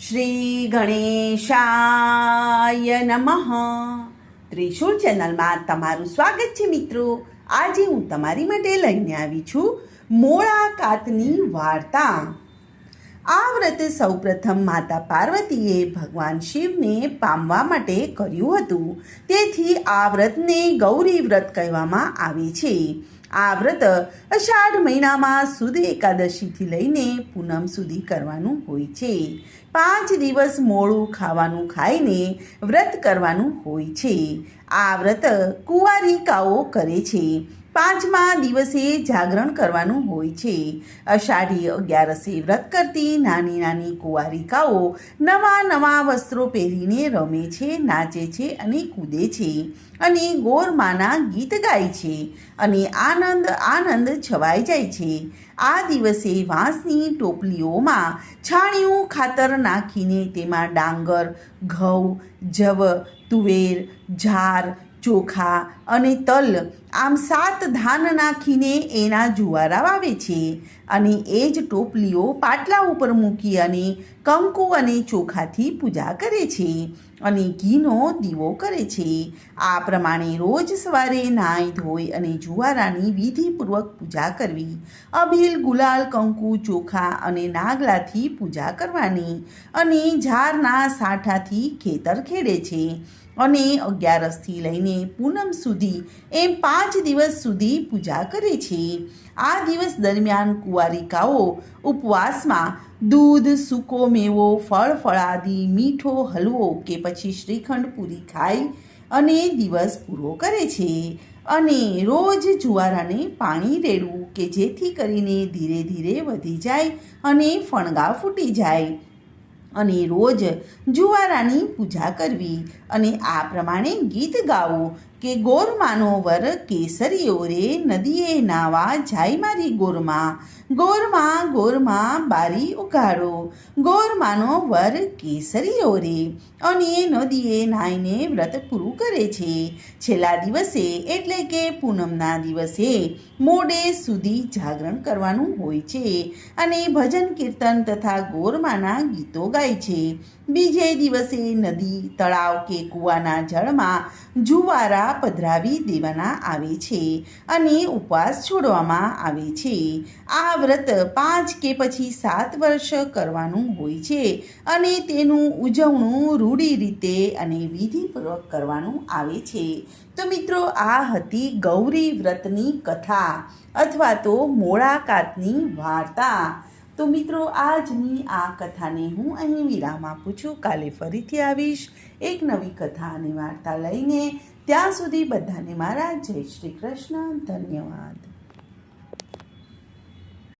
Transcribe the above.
શ્રી ગણેશાય નમઃ. ત્રિશુળ ચેનલમાં તમારું સ્વાગત છે મિત્રો. આજે હું તમારી માટે લઈને આવી છું મોળાકાતની વાર્તા. આ વ્રત સૌપ્રથમ માતા પાર્વતીએ ભગવાન શિવને પામવા માટે કર્યું હતું. તેથી આ વ્રતને ગૌરી વ્રત કહેવામાં આવે છે. આ વ્રત અષાઢ મહિનામાં સુદ એકાદશીથી લઈને પૂનમ સુધી કરવાનું હોય છે. 5 દિવસ મોળું ખાવાનું ખાઈને વ્રત કરવાનું હોય છે. આ વ્રત કુંવારિકાઓ કરે છે. 5મા દિવસે જાગરણ કરવાનું હોય છે. અષાઢી 11સે વ્રત કરતી નાની નાની કુંવારિકાઓ નવા નવા વસ્ત્રો પહેરીને રમે છે, નાચે છે અને કૂદે છે અને ગોરમાના ગીત ગાય છે અને આનંદ આનંદ છવાઈ જાય છે. આ દિવસે વાંસની ટોપલીઓમાં છાણિયું ખાતર નાખીને તેમાં ડાંગર, ઘઉં, જવ, તુવેર, જાર, ચોખા અને તલ આમ 7 ધાન નાખીને એના જુવારા વાવે છે અને એ જ ટોપલીઓ પાટલા ઉપર મૂકી અને કંકુ અને ચોખાથી પૂજા કરે છે અને ઘીનો દીવો કરે છે. આ પ્રમાણે રોજ સવારે નાહી ધોઈ અને જુવારાની વિધિપૂર્વક પૂજા કરવી. અબીલ, ગુલાલ, કંકુ, ચોખા અને નાગલાથી પૂજા કરવાની અને ઝારના સાંઠાથી ખેતર ખેડે છે અને 11સથી લઈને પૂનમ સુધી એમ 5 દિવસ સુધી પૂજા કરે છે. આ દિવસ દરમિયાન કુંવારિકાઓ ઉપવાસમાં દૂધ, સૂકો મેવો, ફળ ફળાદી, મીઠો હલવો કે પછી શ્રીખંડ પૂરી ખાઈ અને દિવસ પૂરો કરે છે અને રોજ જુવારાને પાણી રેડવું કે જેથી કરીને ધીરે ધીરે વધી જાય અને ફણગા ફૂટી જાય અને રોજ જુવારાની પૂજા કરવી અને આ પ્રમાણે ગીત ગાવું કે ગોરમાનો વર કેસરીઓ રે, નદીએ નાવા જાય મારી ગોરમા, ગોરમા ગોરમા બારી ઉગાડો, ગોરમાનો વર કેસરીઓ રે. અને નદીએ નાહીને વ્રત પૂરું કરે છે. છેલ્લા દિવસે એટલે કે પૂનમના દિવસે મોડે સુધી જાગરણ કરવાનું હોય છે અને ભજન કીર્તન તથા ગોરમાના ગીતો ગાય છે. બીજે દિવસે નદી, તળાવ કે કૂવાના જળમાં જુવારા પધરાવી દેવાના આવે છે અને ઉપવાસ છોડવામાં આવે છે. આ વ્રત 5 કે પછી 7 વર્ષ કરવાનું હોય છે અને તેનું ઉજવણું રૂઢી રીતે અને વિધિપૂર્વક કરવાનું આવે છે. તો મિત્રો, આ હતી ગૌરી વ્રતની કથા અથવા તો મોળાકાતની વાર્તા. તો મિત્રો, આજની આ કથાને હું અહીં વિરામ આપું છું. કાલે ફરીથી આવીશ એક નવી કથા અને વાર્તા લઈને. ત્યાં સુધી બધાને મારા જય શ્રી કૃષ્ણ. ધન્યવાદ.